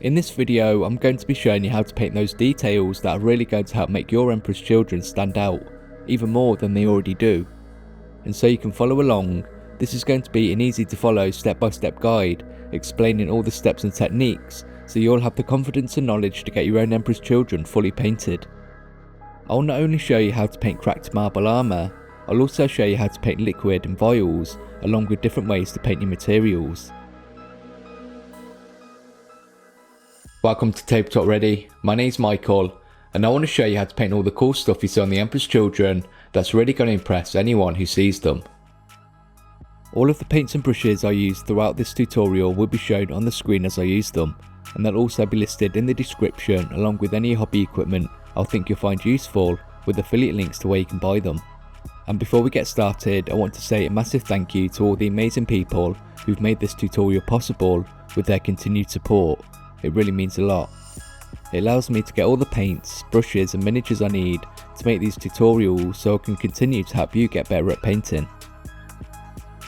In this video, I'm going to be showing you how to paint those details that are really going to help make your Emperor's Children stand out, even more than they already do. And so you can follow along, this is going to be an easy to follow step-by-step guide, explaining all the steps and techniques, so you'll have the confidence and knowledge to get your own Emperor's Children fully painted. I'll not only show you how to paint cracked marble armour, I'll also show you how to paint liquid and vials, along with different ways to paint your materials. Welcome to TableTopReady, my name's Michael, and I want to show you how to paint all the cool stuff you see on the Emperor's Children that's really going to impress anyone who sees them. All of the paints and brushes I use throughout this tutorial will be shown on the screen as I use them, and they'll also be listed in the description along with any hobby equipment I'll think you'll find useful, with affiliate links to where you can buy them. And before we get started, I want to say a massive thank you to all the amazing people who've made this tutorial possible with their continued support. It really means a lot. It allows me to get all the paints, brushes and miniatures I need to make these tutorials so I can continue to help you get better at painting.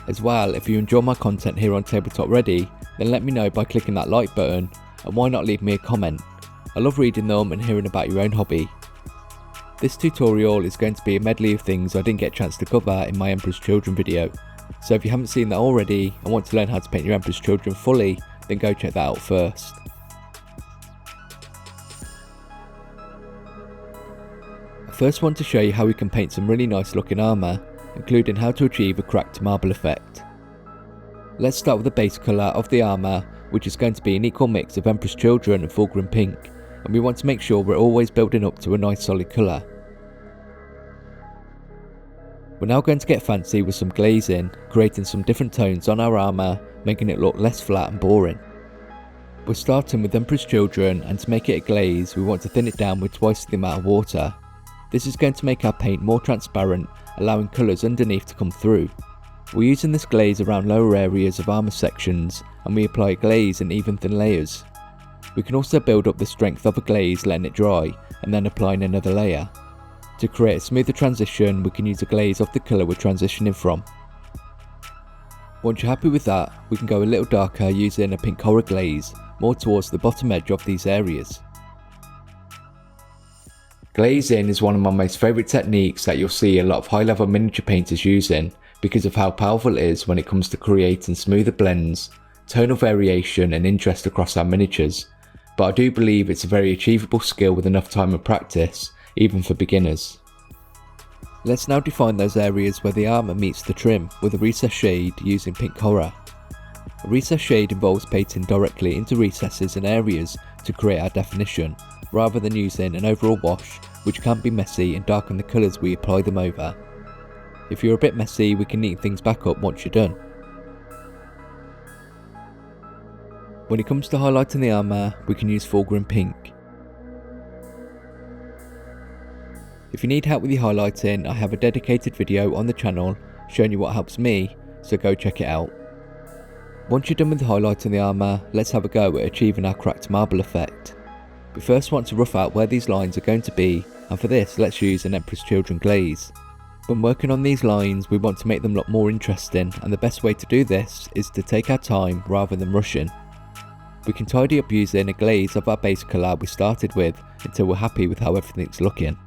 As well, if you enjoy my content here on TableTopReady, then let me know by clicking that like button, and why not leave me a comment. I love reading them and hearing about your own hobby. This tutorial is going to be a medley of things I didn't get a chance to cover in my Emperor's Children video, so if you haven't seen that already and want to learn how to paint your Emperor's Children fully, then go check that out first. I first want to show you how we can paint some really nice looking armour, including how to achieve a cracked marble effect. Let's start with the base colour of the armour, which is going to be an equal mix of Emperor's Children and Fulgrim Pink, and we want to make sure we're always building up to a nice solid colour. We're now going to get fancy with some glazing, creating some different tones on our armour, making it look less flat and boring. We're starting with Emperor's Children, and to make it a glaze we want to thin it down with twice the amount of water. This is going to make our paint more transparent, allowing colours underneath to come through. We're using this glaze around lower areas of armour sections, and we apply a glaze in even thin layers. We can also build up the strength of a glaze letting it dry, and then applying another layer. To create a smoother transition, we can use a glaze of the colour we're transitioning from. Once you're happy with that, we can go a little darker using a pink horror glaze, more towards the bottom edge of these areas. Glazing is one of my most favourite techniques that you'll see a lot of high level miniature painters using, because of how powerful it is when it comes to creating smoother blends, tonal variation and interest across our miniatures, but I do believe it's a very achievable skill with enough time and practice, even for beginners. Let's now define those areas where the armour meets the trim with a recess shade using pink horror. A recess shade involves painting directly into recesses and areas to create our definition, rather than using an overall wash, which can be messy and darken the colours we apply them over. If you're a bit messy, we can neaten things back up once you're done. When it comes to highlighting the armour, we can use Fulgrim Pink. If you need help with your highlighting, I have a dedicated video on the channel showing you what helps me, so go check it out. Once you're done with highlighting the armour, let's have a go at achieving our cracked marble effect. We first want to rough out where these lines are going to be, and for this let's use an Emperor's Children glaze. When working on these lines we want to make them look more interesting, and the best way to do this is to take our time rather than rushing. We can tidy up using a glaze of our base colour we started with until we're happy with how everything's looking.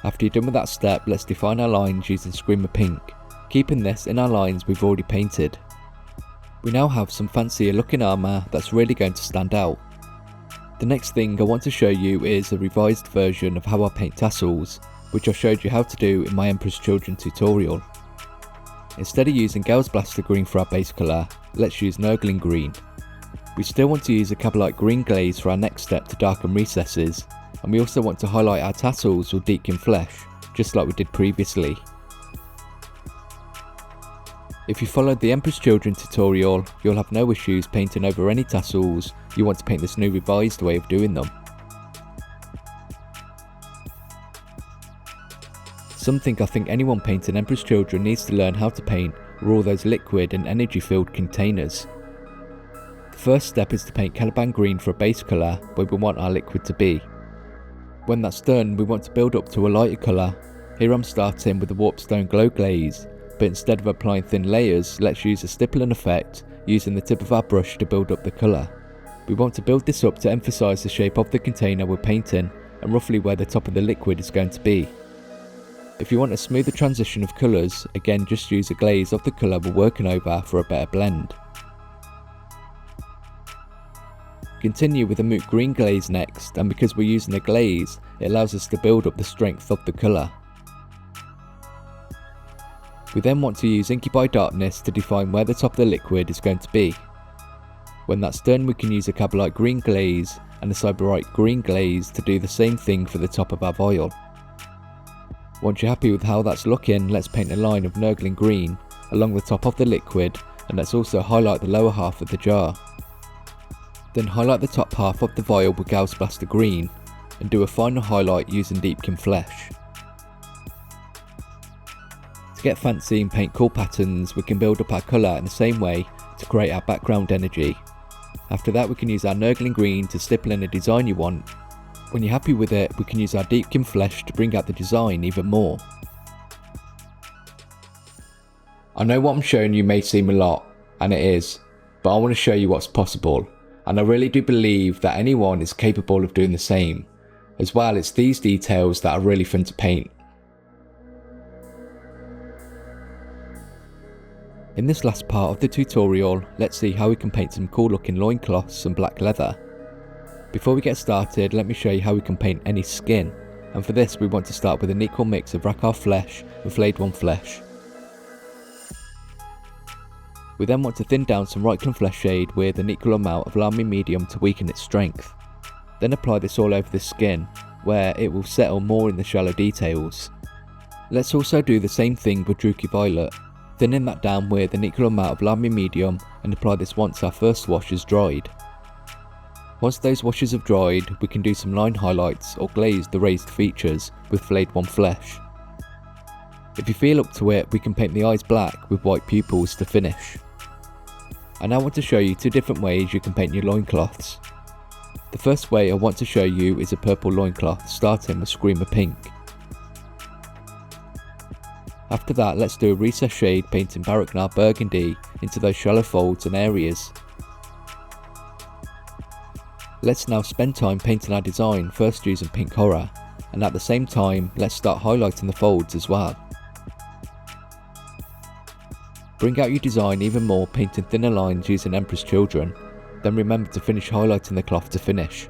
After you're done with that step, let's define our lines using Screamer Pink, keeping this in our lines we've already painted. We now have some fancier looking armour that's really going to stand out. The next thing I want to show you is a revised version of how I paint tassels, which I showed you how to do in my Emperor's Children tutorial. Instead of using Gale's Blaster Green for our base colour, let's use Nurgling Green. We still want to use a Cabalite Green glaze for our next step to darken recesses, and we also want to highlight our tassels with Deepkin Flesh, just like we did previously. If you followed the Emperor's Children tutorial, you'll have no issues painting over any tassels you want to paint this new revised way of doing them. Something I think anyone painting Emperor's Children needs to learn how to paint are all those liquid and energy filled containers. The first step is to paint Caliban Green for a base colour where we want our liquid to be. When that's done, we want to build up to a lighter colour. Here I'm starting with the Warpstone Glow glaze, but instead of applying thin layers, let's use a stippling effect using the tip of our brush to build up the colour. We want to build this up to emphasise the shape of the container we're painting and roughly where the top of the liquid is going to be. If you want a smoother transition of colours, again just use a glaze of the colour we're working over for a better blend. Continue with a moot green glaze next, and because we're using a glaze, it allows us to build up the strength of the colour. We then want to use Inky by Darkness to define where the top of the liquid is going to be. When that's done, we can use a Cabalite green glaze and a Cyberite green glaze to do the same thing for the top of our vial. Once you're happy with how that's looking, let's paint a line of Nurgling green along the top of the liquid, and let's also highlight the lower half of the jar. Then highlight the top half of the vial with Gauss Blaster green and do a final highlight using Deepkin Flesh. To get fancy and paint cool patterns, we can build up our colour in the same way to create our background energy. After that, we can use our Nurgling green to stipple in a design you want. When you're happy with it, we can use our Deepkin Flesh to bring out the design even more. I know what I'm showing you may seem a lot, and it is, but I want to show you what's possible, and I really do believe that anyone is capable of doing the same. As well, it's these details that are really fun to paint. In this last part of the tutorial, let's see how we can paint some cool looking loincloths and black leather. Before we get started, let me show you how we can paint any skin, and for this we want to start with an equal mix of Rakarth flesh and flayed one flesh. We then want to thin down some Reikland flesh shade with an equal amount of Lamy medium to weaken its strength. Then apply this all over the skin, where it will settle more in the shallow details. Let's also do the same thing with Druchii Violet, thinning that down with an equal amount of Lamy medium and apply this once our first wash is dried. Once those washes have dried, we can do some line highlights or glaze the raised features with flayed one flesh. If you feel up to it, we can paint the eyes black with white pupils to finish. I now want to show you two different ways you can paint your loincloths. The first way I want to show you is a purple loincloth starting with Screamer Pink. After that, let's do a recessed shade painting Baraknar Burgundy into those shallow folds and areas. Let's now spend time painting our design, first using Pink Horror, and at the same time let's start highlighting the folds as well. Bring out your design even more painting thinner lines using Emperor's Children, then remember to finish highlighting the cloth to finish.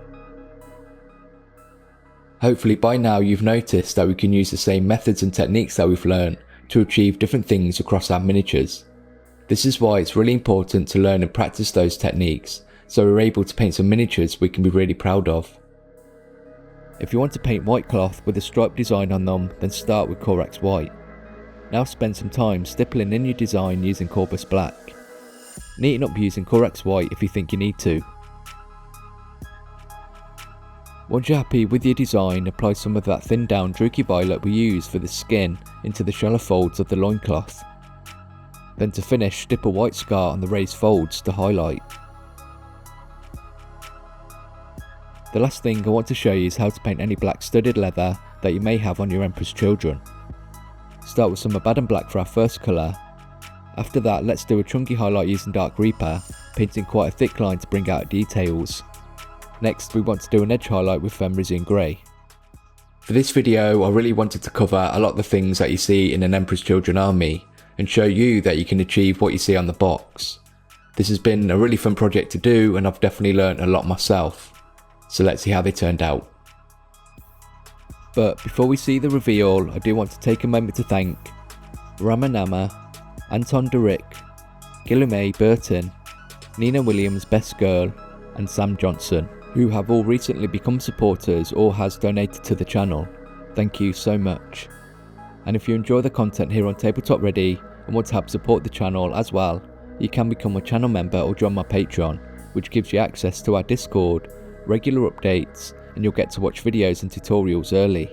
Hopefully by now you've noticed that we can use the same methods and techniques that we've learned to achieve different things across our miniatures. This is why it's really important to learn and practice those techniques, so we're able to paint some miniatures we can be really proud of. If you want to paint white cloth with a striped design on them, then start with Corax White. Now spend some time stippling in your design using Corvus Black. Neaten up using Corax White if you think you need to. Once you're happy with your design, apply some of that thinned down Druchii Violet we use for the skin into the shallow folds of the loincloth. Then to finish, stipple a white scar on the raised folds to highlight. The last thing I want to show you is how to paint any black studded leather that you may have on your Emperor's Children. Start with some Abaddon Black for our first colour. After that, let's do a chunky highlight using Dark Reaper, painting quite a thick line to bring out details. Next, we want to do an edge highlight with Fenrisian Grey. For this video, I really wanted to cover a lot of the things that you see in an Emperor's Children army, and show you that you can achieve what you see on the box. This has been a really fun project to do, and I've definitely learnt a lot myself. So let's see how they turned out. But before we see the reveal, I do want to take a moment to thank Ramanama, Anton Derick, Guillaume Burton, Nina Williams Best Girl, and Sam Johnson, who have all recently become supporters or has donated to the channel. Thank you so much. And if you enjoy the content here on TableTopReady and want to help support the channel as well, you can become a channel member or join my Patreon, which gives you access to our Discord, regular updates, and you'll get to watch videos and tutorials early.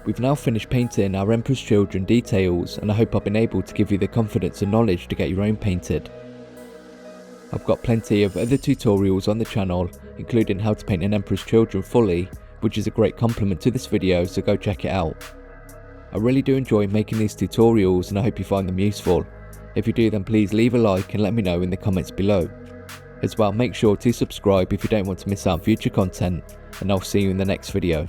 We've now finished painting our Emperor's Children details, and I hope I've been able to give you the confidence and knowledge to get your own painted. I've got plenty of other tutorials on the channel, including how to paint an Emperor's Children fully, which is a great complement to this video, so go check it out. I really do enjoy making these tutorials and I hope you find them useful. If you do, then please leave a like and let me know in the comments below. As well, make sure to subscribe if you don't want to miss out on future content, and I'll see you in the next video.